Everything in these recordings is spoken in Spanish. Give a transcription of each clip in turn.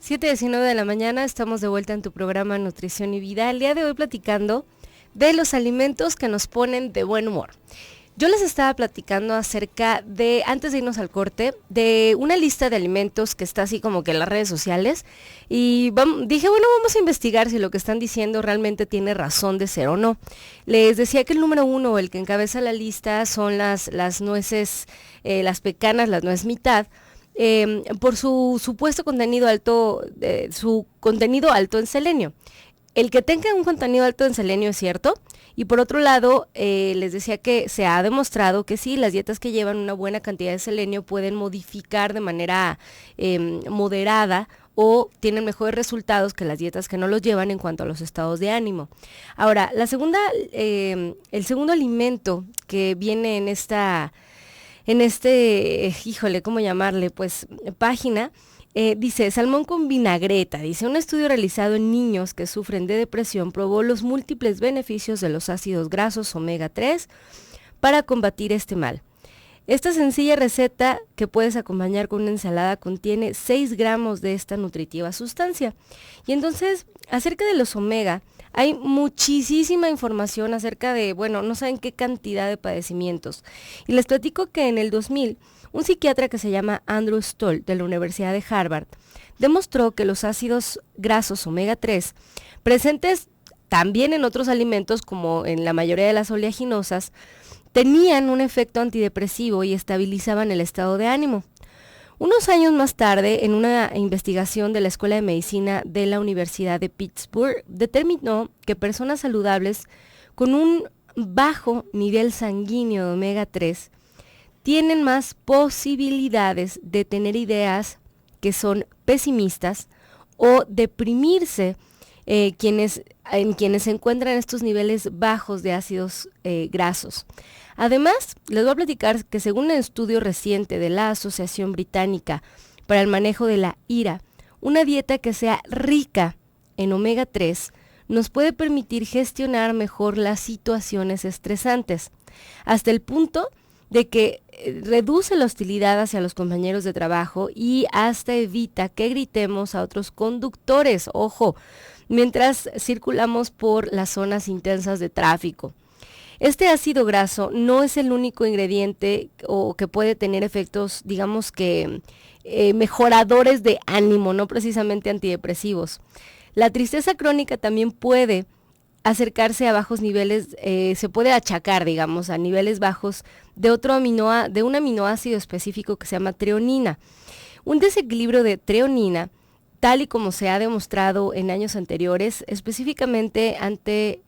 7:19 de la mañana, estamos de vuelta en tu programa Nutrición y Vida. El día de hoy platicando de los alimentos que nos ponen de buen humor. Yo les estaba platicando acerca de, antes de irnos al corte, de una lista de alimentos que está así como que en las redes sociales y dije, bueno, vamos a investigar si lo que están diciendo realmente tiene razón de ser o no. Les decía que el número 1, el que encabeza la lista, son las nueces, las pecanas, las nuez mitad, por su supuesto contenido alto, su contenido alto en selenio. El que tenga un contenido alto en selenio es cierto, y por otro lado, les decía que se ha demostrado que sí, las dietas que llevan una buena cantidad de selenio pueden modificar de manera moderada o tienen mejores resultados que las dietas que no los llevan en cuanto a los estados de ánimo. Ahora, el segundo alimento que viene en híjole, ¿cómo llamarle? Pues página, dice, salmón con vinagreta. Dice, un estudio realizado en niños que sufren de depresión probó los múltiples beneficios de los ácidos grasos omega 3 para combatir este mal. Esta sencilla receta que puedes acompañar con una ensalada contiene 6 gramos de esta nutritiva sustancia. Y entonces, acerca de los omega, hay muchísima información acerca de, bueno, no saben qué cantidad de padecimientos. Y les platico que en el 2000, un psiquiatra que se llama Andrew Stoll, de la Universidad de Harvard, demostró que los ácidos grasos omega 3, presentes también en otros alimentos como en la mayoría de las oleaginosas, tenían un efecto antidepresivo y estabilizaban el estado de ánimo. Unos años más tarde, en una investigación de la Escuela de Medicina de la Universidad de Pittsburgh, determinó que personas saludables con un bajo nivel sanguíneo de omega 3 tienen más posibilidades de tener ideas que son pesimistas o deprimirse quienes se encuentran estos niveles bajos de ácidos grasos. Además, les voy a platicar que según un estudio reciente de la Asociación Británica para el Manejo de la Ira, una dieta que sea rica en omega 3 nos puede permitir gestionar mejor las situaciones estresantes, hasta el punto de que reduce la hostilidad hacia los compañeros de trabajo y hasta evita que gritemos a otros conductores, ojo, mientras circulamos por las zonas intensas de tráfico. Este ácido graso no es el único ingrediente o que puede tener efectos, digamos que mejoradores de ánimo, no precisamente antidepresivos. La tristeza crónica también puede acercarse a bajos niveles, se puede achacar, digamos, a niveles bajos de un aminoácido específico que se llama treonina. Un desequilibrio de treonina, tal y como se ha demostrado en años anteriores, específicamente ante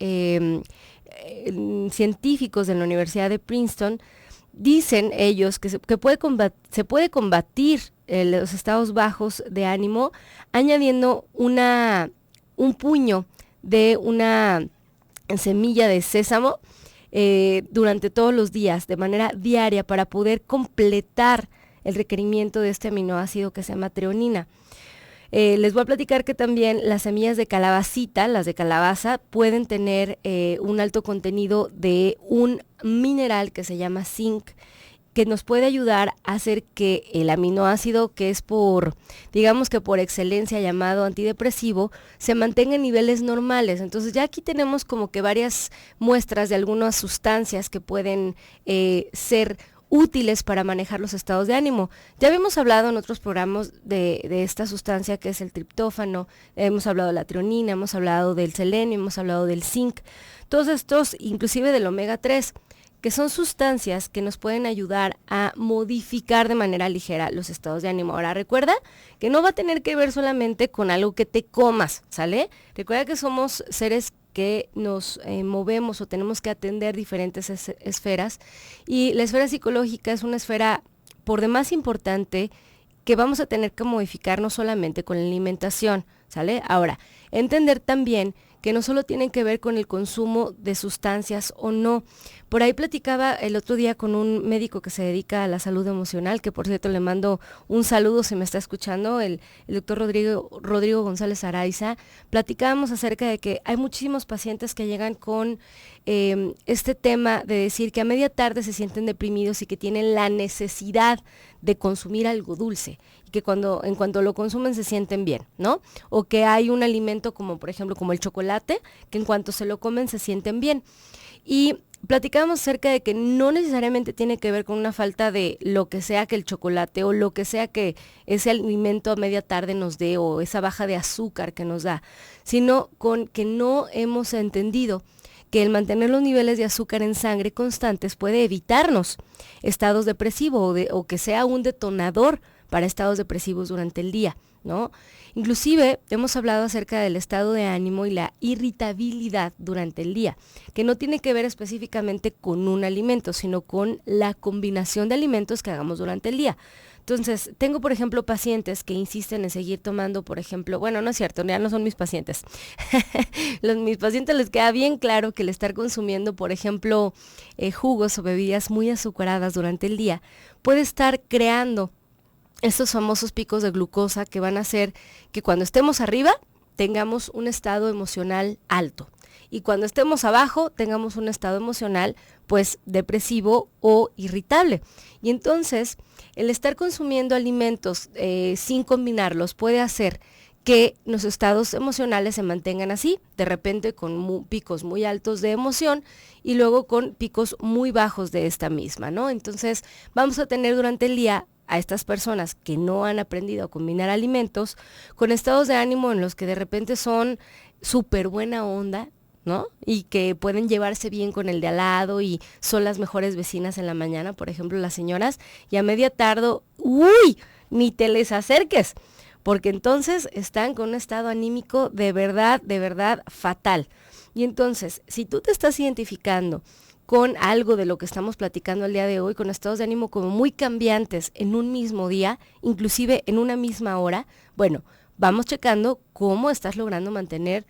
científicos de la Universidad de Princeton, dicen ellos que se puede combatir los estados bajos de ánimo añadiendo un puño de una semilla de sésamo durante todos los días, de manera diaria, para poder completar el requerimiento de este aminoácido que se llama treonina. Les voy a platicar que también las semillas de calabacita, las de calabaza, pueden tener un alto contenido de un mineral que se llama zinc, que nos puede ayudar a hacer que el aminoácido, que es digamos que por excelencia llamado antidepresivo, se mantenga en niveles normales. Entonces ya aquí tenemos como que varias muestras de algunas sustancias que pueden ser útiles para manejar los estados de ánimo. Ya habíamos hablado en otros programas de esta sustancia que es el triptófano, hemos hablado de la treonina, hemos hablado del selenio, hemos hablado del zinc, todos estos, inclusive del omega 3, que son sustancias que nos pueden ayudar a modificar de manera ligera los estados de ánimo. Ahora, recuerda que no va a tener que ver solamente con algo que te comas, ¿sale? Recuerda que somos seres que nos movemos o tenemos que atender diferentes esferas, y la esfera psicológica es una esfera por demás importante que vamos a tener que modificar no solamente con la alimentación, ¿sale? Ahora, entender también que no solo tienen que ver con el consumo de sustancias o no. Por ahí platicaba el otro día con un médico que se dedica a la salud emocional, que por cierto le mando un saludo si me está escuchando, el doctor Rodrigo González Araiza. Platicábamos acerca de que hay muchísimos pacientes que llegan con este tema de decir que a media tarde se sienten deprimidos y que tienen la necesidad de consumir algo dulce y que en cuanto lo consumen se sienten bien, ¿no? O que hay un alimento como por ejemplo como el chocolate, que en cuanto se lo comen se sienten bien. Y platicábamos acerca de que no necesariamente tiene que ver con una falta de lo que sea que el chocolate o lo que sea que ese alimento a media tarde nos dé o esa baja de azúcar que nos da, sino con que no hemos entendido que el mantener los niveles de azúcar en sangre constantes puede evitarnos estados depresivos o que sea un detonador para estados depresivos durante el día, ¿no? Inclusive hemos hablado acerca del estado de ánimo y la irritabilidad durante el día, que no tiene que ver específicamente con un alimento, sino con la combinación de alimentos que hagamos durante el día. Entonces, tengo, por ejemplo, pacientes que insisten en seguir tomando, por ejemplo, bueno, no es cierto, ya no son mis pacientes. Mis pacientes les queda bien claro que el estar consumiendo, por ejemplo, jugos o bebidas muy azucaradas durante el día puede estar creando estos famosos picos de glucosa que van a hacer que cuando estemos arriba tengamos un estado emocional alto y cuando estemos abajo tengamos un estado emocional pues depresivo o irritable. Y entonces el estar consumiendo alimentos sin combinarlos puede hacer que nuestros estados emocionales se mantengan así, de repente con picos muy altos de emoción y luego con picos muy bajos de esta misma, ¿no? Entonces vamos a tener durante el día a estas personas que no han aprendido a combinar alimentos con estados de ánimo en los que de repente son súper buena onda, ¿no? Y que pueden llevarse bien con el de al lado y son las mejores vecinas en la mañana, por ejemplo, las señoras, y a media tarde, ¡uy! Ni te les acerques, porque entonces están con un estado anímico de verdad fatal. Y entonces, si tú te estás identificando con algo de lo que estamos platicando el día de hoy, con estados de ánimo como muy cambiantes en un mismo día, inclusive en una misma hora, bueno, vamos checando cómo estás logrando mantener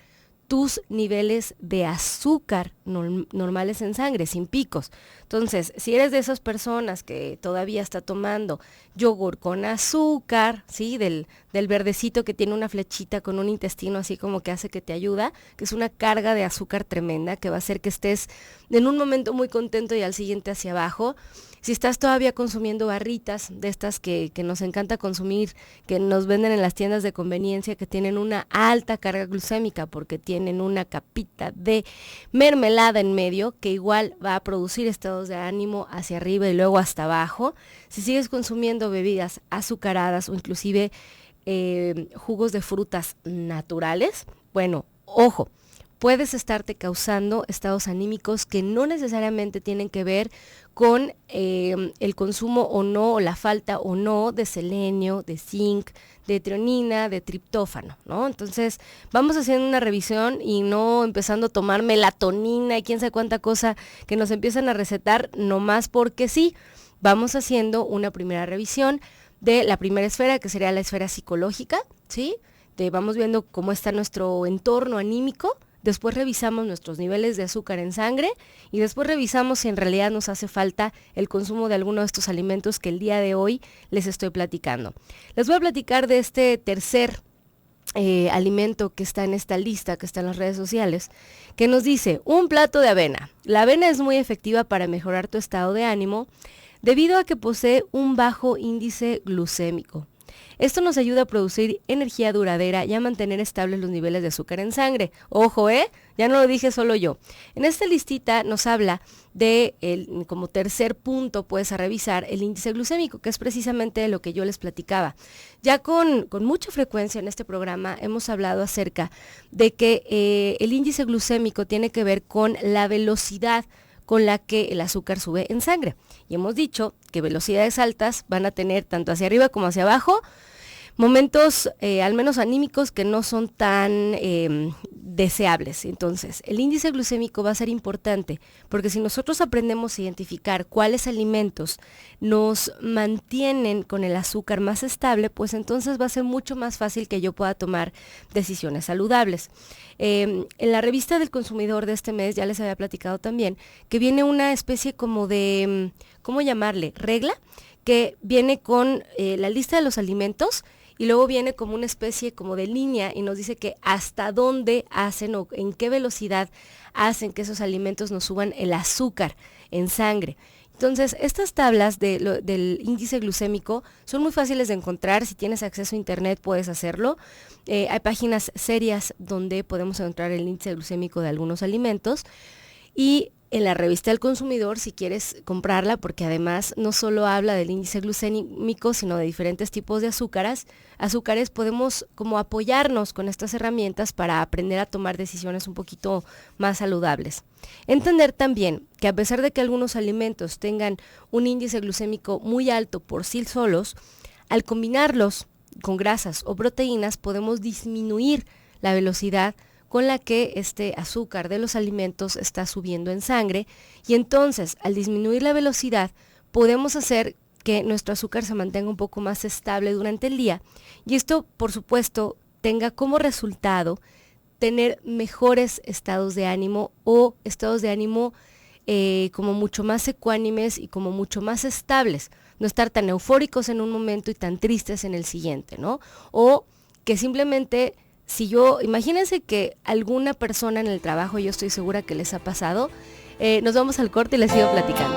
tus niveles de azúcar normales en sangre, sin picos. Entonces, si eres de esas personas que todavía está tomando yogur con azúcar, ¿sí? Del verdecito que tiene una flechita con un intestino así como que hace que te ayuda, que es una carga de azúcar tremenda que va a hacer que estés en un momento muy contento y al siguiente hacia abajo. Si estás todavía consumiendo barritas de estas que nos encanta consumir, que nos venden en las tiendas de conveniencia, que tienen una alta carga glucémica porque tienen una capita de mermelada en medio, que igual va a producir estados de ánimo hacia arriba y luego hasta abajo. Si sigues consumiendo bebidas azucaradas o inclusive jugos de frutas naturales, bueno, ojo, puedes estarte causando estados anímicos que no necesariamente tienen que ver con el consumo o no, o la falta o no de selenio, de zinc, de treonina, de triptófano, ¿no? Entonces, vamos haciendo una revisión y no empezando a tomar melatonina y quién sabe cuánta cosa que nos empiezan a recetar nomás porque sí. Vamos haciendo una primera revisión de la primera esfera, que sería la esfera psicológica, ¿sí? Vamos viendo cómo está nuestro entorno anímico. Después revisamos nuestros niveles de azúcar en sangre y después revisamos si en realidad nos hace falta el consumo de alguno de estos alimentos que el día de hoy les estoy platicando. Les voy a platicar de este tercer alimento que está en esta lista, que está en las redes sociales, que nos dice un plato de avena. La avena es muy efectiva para mejorar tu estado de ánimo debido a que posee un bajo índice glucémico. Esto nos ayuda a producir energía duradera y a mantener estables los niveles de azúcar en sangre. Ojo, ya no lo dije solo yo. En esta listita nos habla de, como tercer punto, puedes revisar el índice glucémico, que es precisamente de lo que yo les platicaba. Ya con mucha frecuencia en este programa hemos hablado acerca de que el índice glucémico tiene que ver con la velocidad con la que el azúcar sube en sangre. Y hemos dicho que velocidades altas van a tener tanto hacia arriba como hacia abajo momentos al menos anímicos que no son tan deseables. Entonces, el índice glucémico va a ser importante porque si nosotros aprendemos a identificar cuáles alimentos nos mantienen con el azúcar más estable, pues entonces va a ser mucho más fácil que yo pueda tomar decisiones saludables. En la revista del consumidor de este mes ya les había platicado también que viene una especie como de, ¿cómo llamarle? Regla, que viene con la lista de los alimentos y luego viene como una especie como de línea y nos dice que hasta dónde hacen o en qué velocidad hacen que esos alimentos nos suban el azúcar en sangre. Entonces, estas tablas del índice glucémico son muy fáciles de encontrar. Si tienes acceso a internet puedes hacerlo. Hay páginas serias donde podemos encontrar el índice glucémico de algunos alimentos. Y en la revista del consumidor, si quieres comprarla, porque además no solo habla del índice glucémico, sino de diferentes tipos de azúcares, podemos como apoyarnos con estas herramientas para aprender a tomar decisiones un poquito más saludables. Entender también que a pesar de que algunos alimentos tengan un índice glucémico muy alto por sí solos, al combinarlos con grasas o proteínas podemos disminuir la velocidad con la que este azúcar de los alimentos está subiendo en sangre, y entonces al disminuir la velocidad podemos hacer que nuestro azúcar se mantenga un poco más estable durante el día, y esto por supuesto tenga como resultado tener mejores estados de ánimo o estados de ánimo como mucho más ecuánimes y como mucho más estables, no estar tan eufóricos en un momento y tan tristes en el siguiente, ¿no? O que simplemente imagínense que alguna persona en el trabajo, yo estoy segura que les ha pasado, nos vamos al corte y les sigo platicando.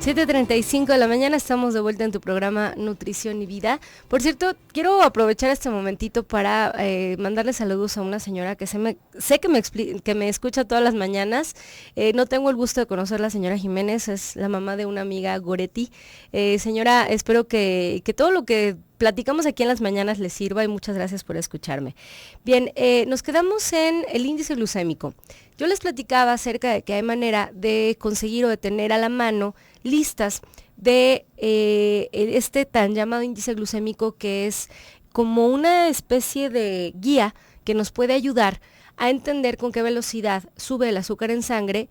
7:35 de la mañana, estamos de vuelta en tu programa Nutrición y Vida. Por cierto, quiero aprovechar este momentito para mandarle saludos a una señora que sé que me escucha todas las mañanas. No tengo el gusto de conocer a la señora Jiménez, es la mamá de una amiga, Goretti. Señora, espero que todo lo que platicamos aquí en las mañanas les sirva y muchas gracias por escucharme. Bien, nos quedamos en el índice glucémico. Yo les platicaba acerca de que hay manera de conseguir o de tener a la mano listas de este tan llamado índice glucémico, que es como una especie de guía que nos puede ayudar a entender con qué velocidad sube el azúcar en sangre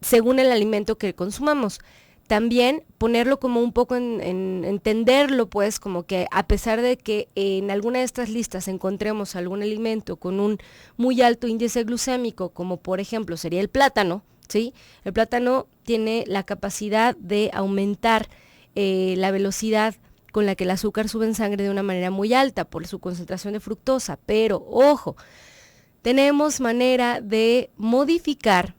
según el alimento que consumamos. También ponerlo como un poco en entenderlo, pues como que a pesar de que en alguna de estas listas encontremos algún alimento con un muy alto índice glucémico, como por ejemplo sería el plátano, ¿sí? El plátano tiene la capacidad de aumentar la velocidad con la que el azúcar sube en sangre de una manera muy alta por su concentración de fructosa, pero ojo, tenemos manera de modificar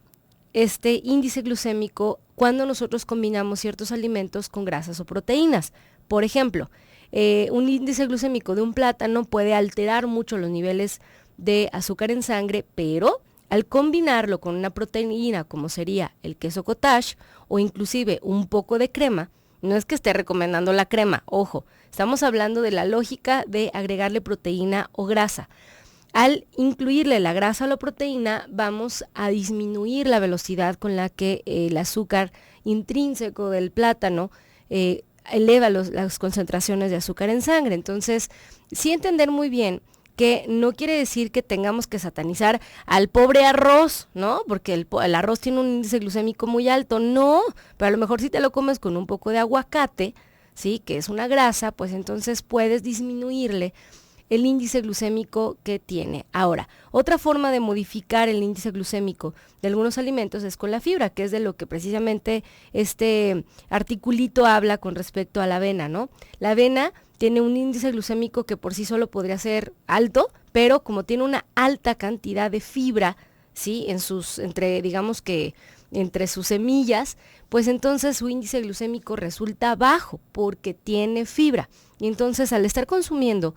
este índice glucémico cuando nosotros combinamos ciertos alimentos con grasas o proteínas. Por ejemplo, un índice glucémico de un plátano puede alterar mucho los niveles de azúcar en sangre, pero al combinarlo con una proteína como sería el queso cottage o inclusive un poco de crema, no es que esté recomendando la crema, ojo, estamos hablando de la lógica de agregarle proteína o grasa. Al incluirle la grasa o la proteína, vamos a disminuir la velocidad con la que el azúcar intrínseco del plátano eleva las concentraciones de azúcar en sangre. Entonces, sí entender muy bien que no quiere decir que tengamos que satanizar al pobre arroz, ¿no? Porque el arroz tiene un índice glucémico muy alto, no, pero a lo mejor si te lo comes con un poco de aguacate, ¿sí? Que es una grasa, pues entonces puedes disminuirle el índice glucémico que tiene. Ahora, otra forma de modificar el índice glucémico de algunos alimentos es con la fibra, que es de lo que precisamente este articulito habla con respecto a la avena, ¿no? La avena tiene un índice glucémico que por sí solo podría ser alto, pero como tiene una alta cantidad de fibra, ¿sí? Entre sus semillas, pues entonces su índice glucémico resulta bajo porque tiene fibra. Y entonces al estar consumiendo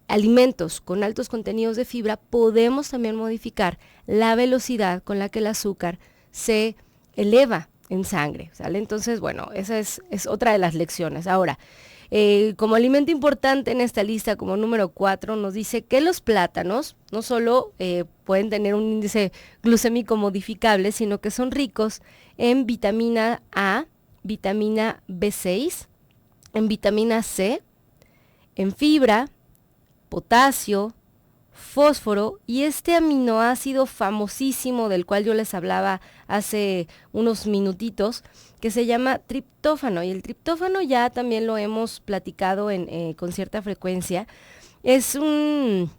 alimentos con altos contenidos de fibra, podemos también modificar la velocidad con la que el azúcar se eleva en sangre, ¿sale? Entonces, bueno, esa es otra de las lecciones. Ahora, como alimento importante en esta lista, como número 4, nos dice que los plátanos no solo pueden tener un índice glucémico modificable, sino que son ricos en vitamina A, vitamina B6, en vitamina C, en fibra, potasio, fósforo y este aminoácido famosísimo del cual yo les hablaba hace unos minutitos, que se llama triptófano. Y el triptófano ya también lo hemos platicado con cierta frecuencia. Es un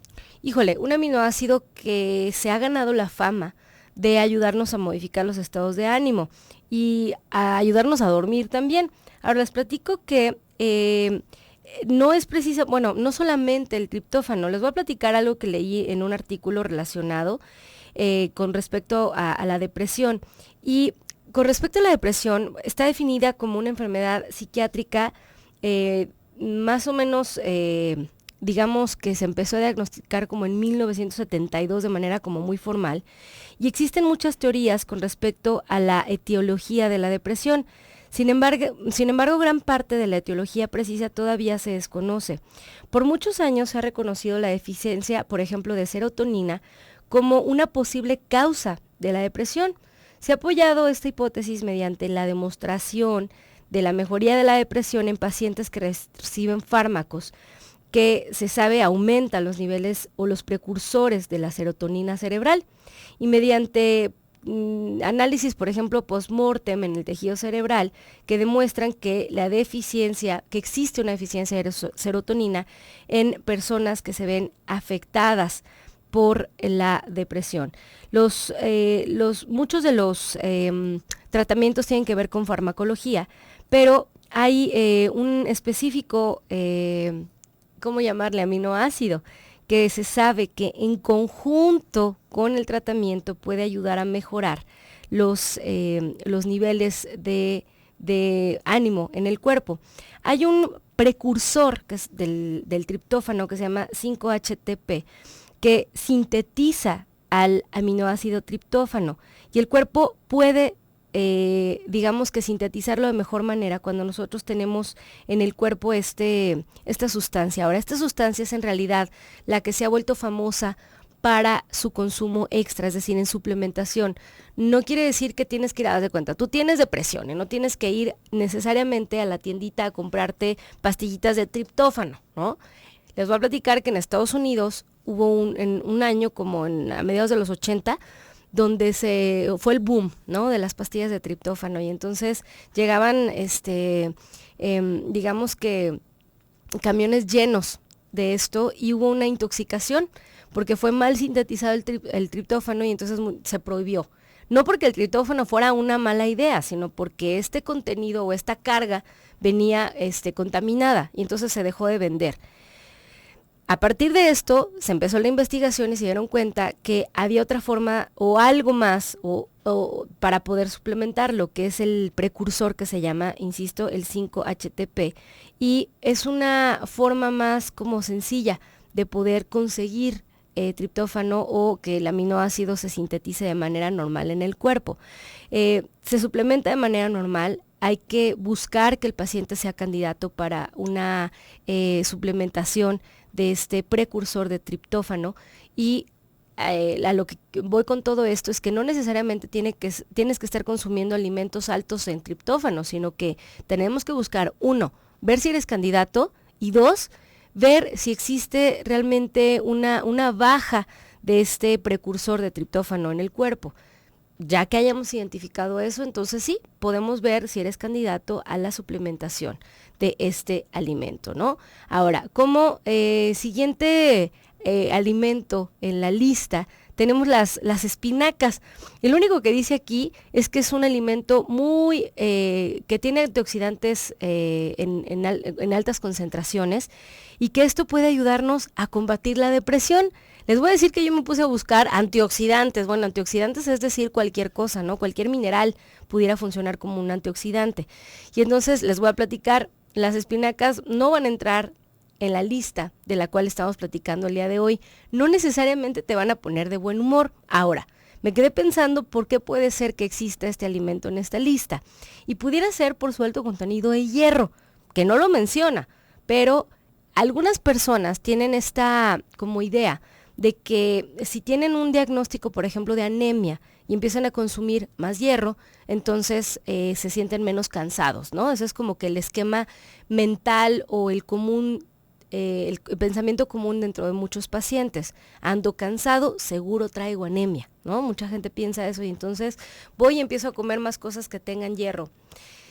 aminoácido que se ha ganado la fama de ayudarnos a modificar los estados de ánimo. y a ayudarnos a dormir también. Ahora les platico que no es preciso, bueno, no solamente el triptófano, les voy a platicar algo que leí en un artículo relacionado con respecto a la depresión. Y con respecto a la depresión, está definida como una enfermedad psiquiátrica más o menos, digamos que se empezó a diagnosticar como en 1972 de manera como muy formal, y existen muchas teorías con respecto a la etiología de la depresión. Sin embargo, gran parte de la etiología precisa todavía se desconoce. Por muchos años se ha reconocido la deficiencia, por ejemplo, de serotonina como una posible causa de la depresión. Se ha apoyado esta hipótesis mediante la demostración de la mejoría de la depresión en pacientes que reciben fármacos que se sabe aumenta los niveles o los precursores de la serotonina cerebral, y mediante análisis, por ejemplo, post-mortem en el tejido cerebral, que demuestran que que existe una deficiencia de serotonina en personas que se ven afectadas por la depresión. Muchos de los tratamientos tienen que ver con farmacología, pero hay un específico, ¿cómo llamarle? Aminoácido, que se sabe que en conjunto con el tratamiento puede ayudar a mejorar los niveles de ánimo en el cuerpo. Hay un precursor que es del triptófano que se llama 5-HTP, que sintetiza al aminoácido triptófano, y el cuerpo puede digamos que sintetizarlo de mejor manera cuando nosotros tenemos en el cuerpo esta sustancia. Ahora, esta sustancia es en realidad la que se ha vuelto famosa para su consumo extra, es decir, en suplementación. No quiere decir que tienes que ir a dar de cuenta. Tú tienes depresión y no tienes que ir necesariamente a la tiendita a comprarte pastillitas de triptófano, ¿no? Les voy a platicar que en Estados Unidos hubo en un año, como a mediados de los 80, donde fue el boom, ¿no?, de las pastillas de triptófano, y entonces llegaban, digamos que camiones llenos de esto, y hubo una intoxicación porque fue mal sintetizado el triptófano, y entonces se prohibió. No porque el triptófano fuera una mala idea, sino porque este contenido o esta carga venía contaminada, y entonces se dejó de vender. A partir de esto se empezó la investigación y se dieron cuenta que había otra forma o algo más o para poder suplementar lo que es el precursor que se llama, insisto, el 5-HTP, y es una forma más como sencilla de poder conseguir triptófano o que el aminoácido se sintetice de manera normal en el cuerpo. Se suplementa de manera normal. Hay que buscar que el paciente sea candidato para una suplementación de este precursor de triptófano, y a lo que voy con todo esto es que no necesariamente tienes que estar consumiendo alimentos altos en triptófano, sino que tenemos que buscar, uno, ver si eres candidato, y dos, ver si existe realmente una baja de este precursor de triptófano en el cuerpo. Ya que hayamos identificado eso, entonces sí, podemos ver si eres candidato a la suplementación de este alimento, ¿no? Ahora, como siguiente alimento en la lista, tenemos las espinacas. Y lo único que dice aquí es que es un alimento muy que tiene antioxidantes en altas concentraciones, y que esto puede ayudarnos a combatir la depresión. Les voy a decir que yo me puse a buscar antioxidantes. Bueno, antioxidantes es decir cualquier cosa, ¿no? Cualquier mineral pudiera funcionar como un antioxidante. Y entonces les voy a platicar, las espinacas no van a entrar en la lista de la cual estamos platicando el día de hoy. No necesariamente te van a poner de buen humor. Ahora, me quedé pensando por qué puede ser que exista este alimento en esta lista. Y pudiera ser por su alto contenido de hierro, que no lo menciona, pero algunas personas tienen esta como idea de que si tienen un diagnóstico, por ejemplo, de anemia, y empiezan a consumir más hierro, entonces se sienten menos cansados, ¿no? Ese es como que el esquema mental o el común, el pensamiento común dentro de muchos pacientes. Ando cansado, seguro traigo anemia, ¿no? Mucha gente piensa eso, y entonces voy y empiezo a comer más cosas que tengan hierro.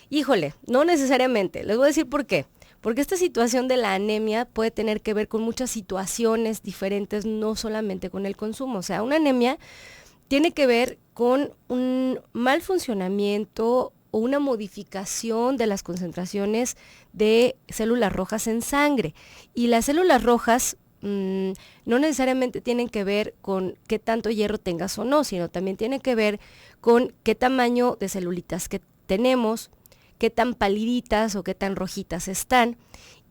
Híjole, no necesariamente. Les voy a decir por qué. Porque esta situación de la anemia puede tener que ver con muchas situaciones diferentes, no solamente con el consumo. O sea, una anemia tiene que ver con un mal funcionamiento o una modificación de las concentraciones de células rojas en sangre. Y las células rojas no necesariamente tienen que ver con qué tanto hierro tengas o no, sino también tiene que ver con qué tamaño de celulitas que tenemos, qué tan paliditas o qué tan rojitas están,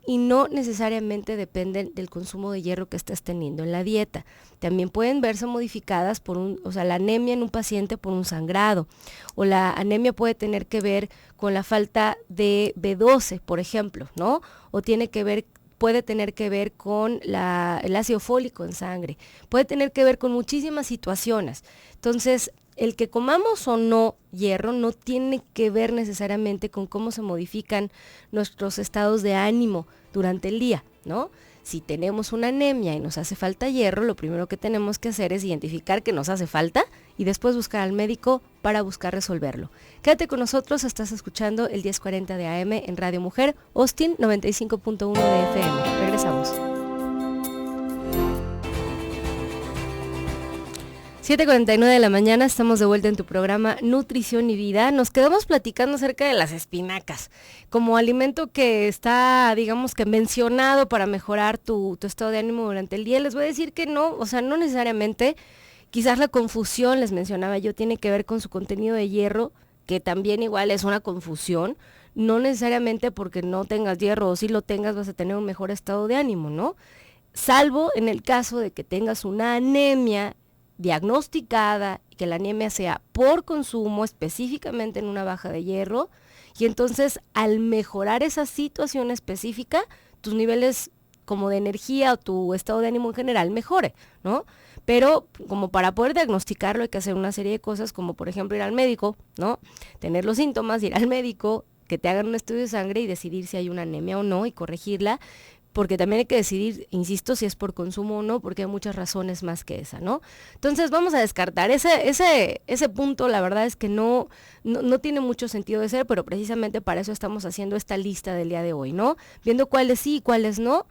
y no necesariamente dependen del consumo de hierro que estés teniendo en la dieta. También pueden verse modificadas por la anemia en un paciente por un sangrado, o la anemia puede tener que ver con la falta de B12, por ejemplo, ¿no? O puede tener que ver con el ácido fólico en sangre, puede tener que ver con muchísimas situaciones. Entonces, el que comamos o no hierro no tiene que ver necesariamente con cómo se modifican nuestros estados de ánimo durante el día, ¿no? Si tenemos una anemia y nos hace falta hierro, lo primero que tenemos que hacer es identificar que nos hace falta y después buscar al médico para buscar resolverlo. Quédate con nosotros, estás escuchando el 1040 de AM en Radio Mujer, Austin 95.1 de FM. Regresamos. 7:49 de la mañana, estamos de vuelta en tu programa Nutrición y Vida. Nos quedamos platicando acerca de las espinacas, como alimento que está, digamos que mencionado para mejorar tu estado de ánimo durante el día. Les voy a decir que no, o sea, no necesariamente. Quizás la confusión, les mencionaba yo, tiene que ver con su contenido de hierro, que también igual es una confusión. No necesariamente porque no tengas hierro o si lo tengas vas a tener un mejor estado de ánimo, ¿no? Salvo en el caso de que tengas una anemia diagnosticada, que la anemia sea por consumo, específicamente en una baja de hierro, y entonces al mejorar esa situación específica, tus niveles como de energía o tu estado de ánimo en general mejore, ¿no? Pero como para poder diagnosticarlo hay que hacer una serie de cosas, como por ejemplo ir al médico, ¿no? Tener los síntomas, ir al médico, que te hagan un estudio de sangre y decidir si hay una anemia o no y corregirla, porque también hay que decidir, insisto, si es por consumo o no, porque hay muchas razones más que esa, ¿no? Entonces vamos a descartar ese punto. La verdad es que no tiene mucho sentido de ser, pero precisamente para eso estamos haciendo esta lista del día de hoy, ¿no? Viendo cuáles sí y cuáles no,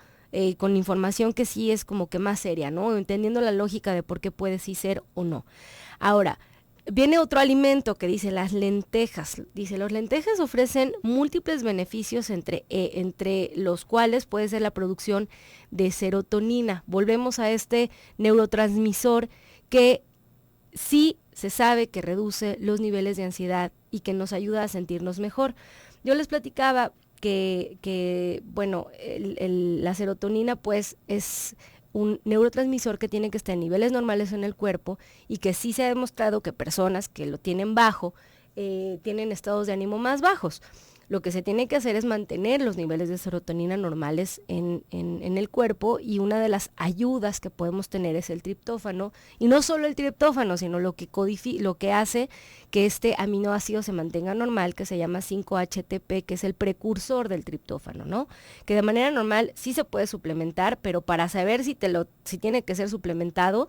con información que sí es como que más seria, ¿no? Entendiendo la lógica de por qué puede sí ser o no. Ahora, viene otro alimento que dice las lentejas. Dice, los lentejas ofrecen múltiples beneficios entre los cuales puede ser la producción de serotonina. Volvemos a este neurotransmisor que sí se sabe que reduce los niveles de ansiedad y que nos ayuda a sentirnos mejor. Yo les platicaba que bueno, la serotonina pues es un neurotransmisor que tiene que estar en niveles normales en el cuerpo y que sí se ha demostrado que personas que lo tienen bajo tienen estados de ánimo más bajos. Lo que se tiene que hacer es mantener los niveles de serotonina normales en el cuerpo, y una de las ayudas que podemos tener es el triptófano, y no solo el triptófano, sino lo que hace que este aminoácido se mantenga normal, que se llama 5-HTP, que es el precursor del triptófano, ¿no? Que de manera normal sí se puede suplementar, pero para saber si tiene que ser suplementado,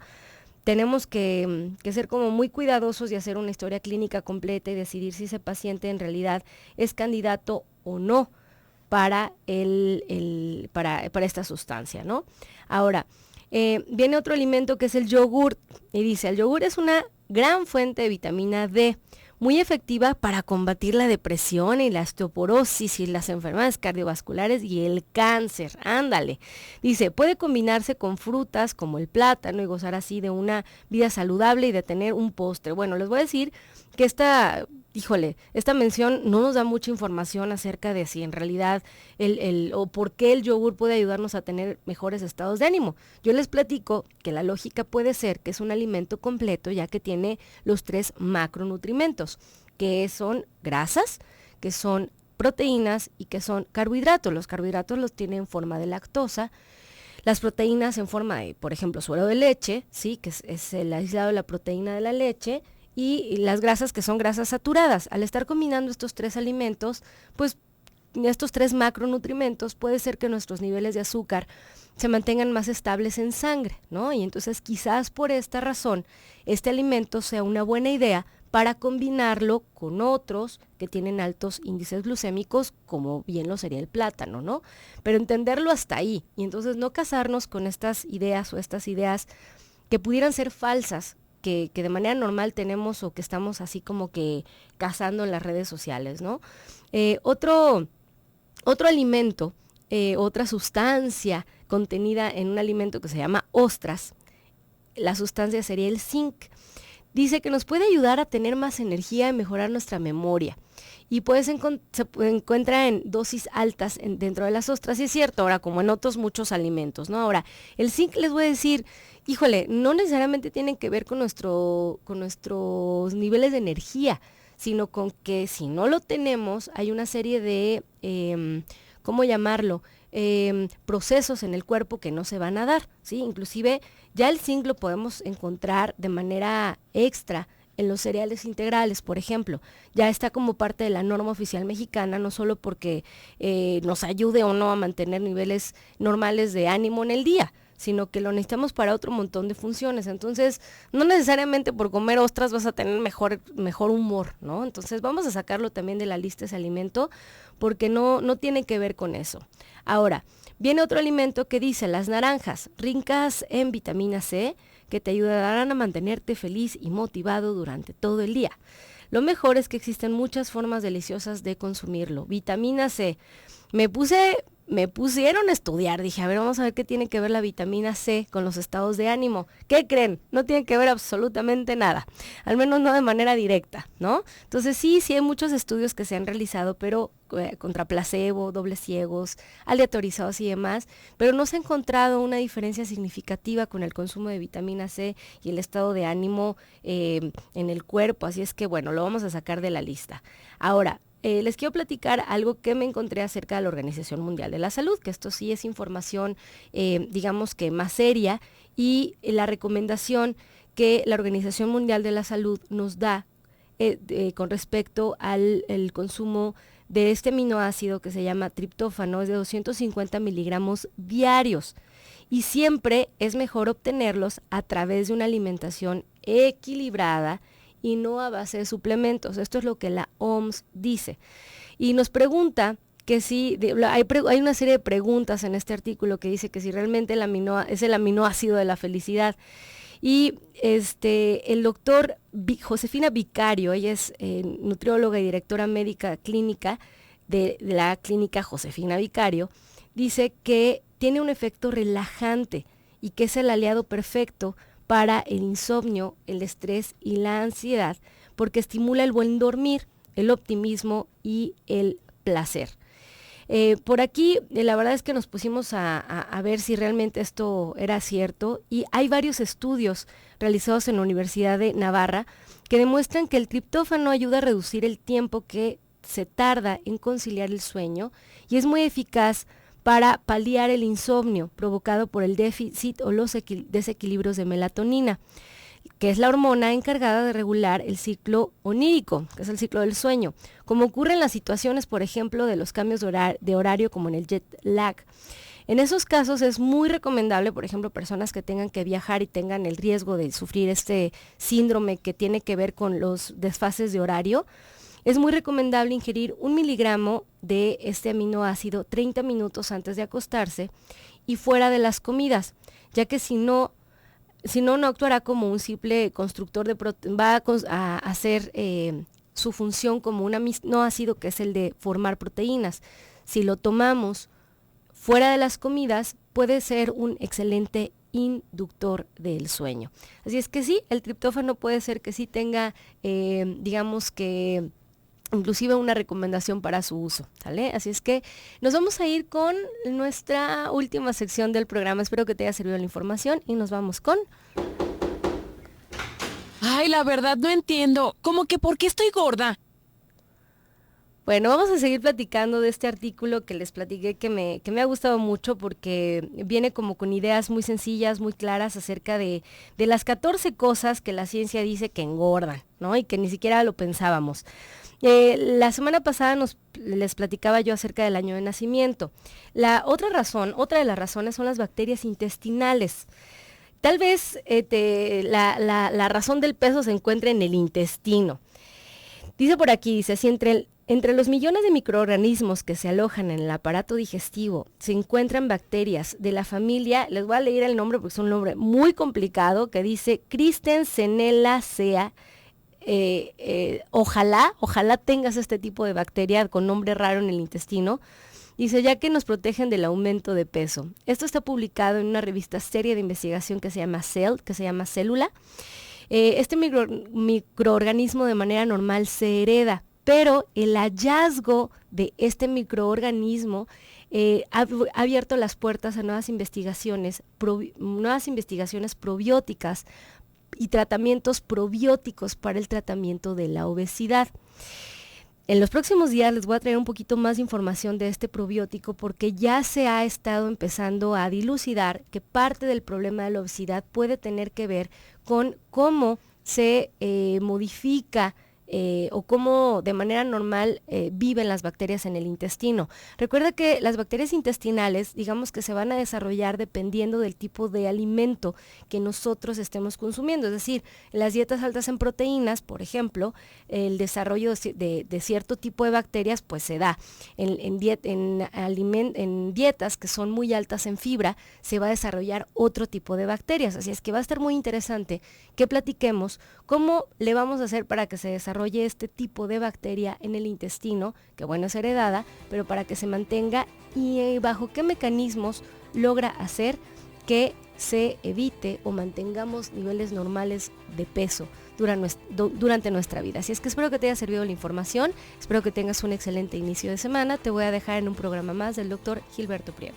tenemos que ser como muy cuidadosos y hacer una historia clínica completa y decidir si ese paciente en realidad es candidato o no para esta sustancia, ¿no? Ahora, viene otro alimento que es el yogur, y dice, el yogur es una gran fuente de vitamina D, muy efectiva para combatir la depresión y la osteoporosis y las enfermedades cardiovasculares y el cáncer. Ándale. Dice, puede combinarse con frutas como el plátano y gozar así de una vida saludable y de tener un postre. Bueno, les voy a decir que esta mención no nos da mucha información acerca de si en realidad o por qué el yogur puede ayudarnos a tener mejores estados de ánimo. Yo les platico que la lógica puede ser que es un alimento completo, ya que tiene los 3 macronutrimentos, que son grasas, que son proteínas y que son carbohidratos. Los carbohidratos los tiene en forma de lactosa, las proteínas en forma de, por ejemplo, suero de leche, ¿sí? Que es el aislado de la proteína de la leche, y las grasas, que son grasas saturadas. Al estar combinando estos 3 alimentos, pues estos 3 macronutrimentos, puede ser que nuestros niveles de azúcar se mantengan más estables en sangre, ¿no? Y entonces quizás por esta razón este alimento sea una buena idea para combinarlo con otros que tienen altos índices glucémicos, como bien lo sería el plátano, ¿no? Pero entenderlo hasta ahí, y entonces no casarnos con estas ideas que pudieran ser falsas, que de manera normal tenemos o que estamos así como que cazando en las redes sociales, ¿no? Otro alimento, otra sustancia contenida en un alimento que se llama ostras, la sustancia sería el zinc. Dice que nos puede ayudar a tener más energía y mejorar nuestra memoria. Y se encuentra en dosis altas dentro de las ostras, y es cierto, ahora como en otros muchos alimentos, ¿no? Ahora, el zinc, les voy a decir, híjole, no necesariamente tiene que ver con nuestros niveles de energía, sino con que si no lo tenemos, hay una serie de, ¿cómo llamarlo?, procesos en el cuerpo que no se van a dar, ¿sí? Inclusive ya el zinc lo podemos encontrar de manera extra en los cereales integrales, por ejemplo. Ya está como parte de la norma oficial mexicana, no solo porque nos ayude o no a mantener niveles normales de ánimo en el día, sino que lo necesitamos para otro montón de funciones. Entonces, no necesariamente por comer ostras vas a tener mejor humor, ¿no? Entonces, vamos a sacarlo también de la lista ese alimento, porque no tiene que ver con eso. Ahora, viene otro alimento que dice las naranjas, ricas en vitamina C, que te ayudarán a mantenerte feliz y motivado durante todo el día. Lo mejor es que existen muchas formas deliciosas de consumirlo. Vitamina C. Me pusieron a estudiar, dije, a ver, vamos a ver qué tiene que ver la vitamina C con los estados de ánimo. ¿Qué creen? No tiene que ver absolutamente nada, al menos no de manera directa, ¿no? Entonces sí hay muchos estudios que se han realizado, pero contra placebo, dobles ciegos, aleatorizados y demás, pero no se ha encontrado una diferencia significativa con el consumo de vitamina C y el estado de ánimo en el cuerpo, así es que bueno, lo vamos a sacar de la lista. Ahora, les quiero platicar algo que me encontré acerca de la Organización Mundial de la Salud, que esto sí es información, digamos que más seria, y la recomendación que la Organización Mundial de la Salud nos da con respecto al el consumo de este aminoácido que se llama triptófano es de 250 miligramos diarios, y siempre es mejor obtenerlos a través de una alimentación equilibrada y no a base de suplementos. Esto es lo que la OMS dice. Y nos pregunta que si, hay una serie de preguntas en este artículo que dice que si realmente es el aminoácido de la felicidad. Y el doctor Josefina Vicario, ella es nutrióloga y directora médica clínica de la clínica Josefina Vicario, dice que tiene un efecto relajante y que es el aliado perfecto para el insomnio, el estrés y la ansiedad, porque estimula el buen dormir, el optimismo y el placer. Por aquí, la verdad es que nos pusimos a ver si realmente esto era cierto, y hay varios estudios realizados en la Universidad de Navarra que demuestran que el triptófano ayuda a reducir el tiempo que se tarda en conciliar el sueño y es muy eficaz para paliar el insomnio provocado por el déficit o los desequilibrios de melatonina, que es la hormona encargada de regular el ciclo onírico, que es el ciclo del sueño, como ocurre en las situaciones, por ejemplo, de los cambios de horario como en el jet lag. En esos casos es muy recomendable, por ejemplo, personas que tengan que viajar y tengan el riesgo de sufrir este síndrome que tiene que ver con los desfases de horario. Es muy recomendable ingerir 1 miligramo de este aminoácido 30 minutos antes de acostarse y fuera de las comidas, ya que si no actuará como un simple constructor de proteínas, va a hacer su función como un aminoácido que es el de formar proteínas. Si lo tomamos fuera de las comidas, puede ser un excelente inductor del sueño. Así es que sí, el triptófano puede ser que sí tenga, digamos que inclusive una recomendación para su uso, ¿sale? Así es que nos vamos a ir con nuestra última sección del programa. Espero que te haya servido la información y nos vamos con... Ay, la verdad no entiendo. ¿Cómo que por qué estoy gorda? Bueno, vamos a seguir platicando de este artículo que les platiqué que me ha gustado mucho porque viene como con ideas muy sencillas, muy claras acerca de las 14 cosas que la ciencia dice que engordan, ¿no? Y que ni siquiera lo pensábamos. La semana pasada les platicaba yo acerca del año de nacimiento. Otra de las razones son las bacterias intestinales. Tal vez la razón del peso se encuentre en el intestino. Dice por aquí, si entre Entre los millones de microorganismos que se alojan en el aparato digestivo se encuentran bacterias de la familia, les voy a leer el nombre porque es un nombre muy complicado, que dice Christensenellacea. Ojalá tengas este tipo de bacteria con nombre raro en el intestino. Dice, ya que nos protegen del aumento de peso. Esto está publicado en una revista seria de investigación que se llama Cell, que se llama Célula. Este microorganismo de manera normal se hereda, pero el hallazgo de este microorganismo ha abierto las puertas a nuevas investigaciones probióticas y tratamientos probióticos para el tratamiento de la obesidad. En los próximos días les voy a traer un poquito más de información de este probiótico porque ya se ha estado empezando a dilucidar que parte del problema de la obesidad puede tener que ver con cómo se modifica o cómo de manera normal viven las bacterias en el intestino. Recuerda que las bacterias intestinales, digamos que se van a desarrollar dependiendo del tipo de alimento que nosotros estemos consumiendo. Es decir, en las dietas altas en proteínas, por ejemplo, el desarrollo de cierto tipo de bacterias pues se da. En dietas que son muy altas en fibra, se va a desarrollar otro tipo de bacterias. Así es que va a estar muy interesante que platiquemos cómo le vamos a hacer para que se desarrolle este tipo de bacteria en el intestino, que bueno, es heredada, pero para que se mantenga y bajo qué mecanismos logra hacer que se evite o mantengamos niveles normales de peso durante nuestra vida. Así es que espero que te haya servido la información, espero que tengas un excelente inicio de semana. Te voy a dejar en un programa más del doctor Gilberto Priego.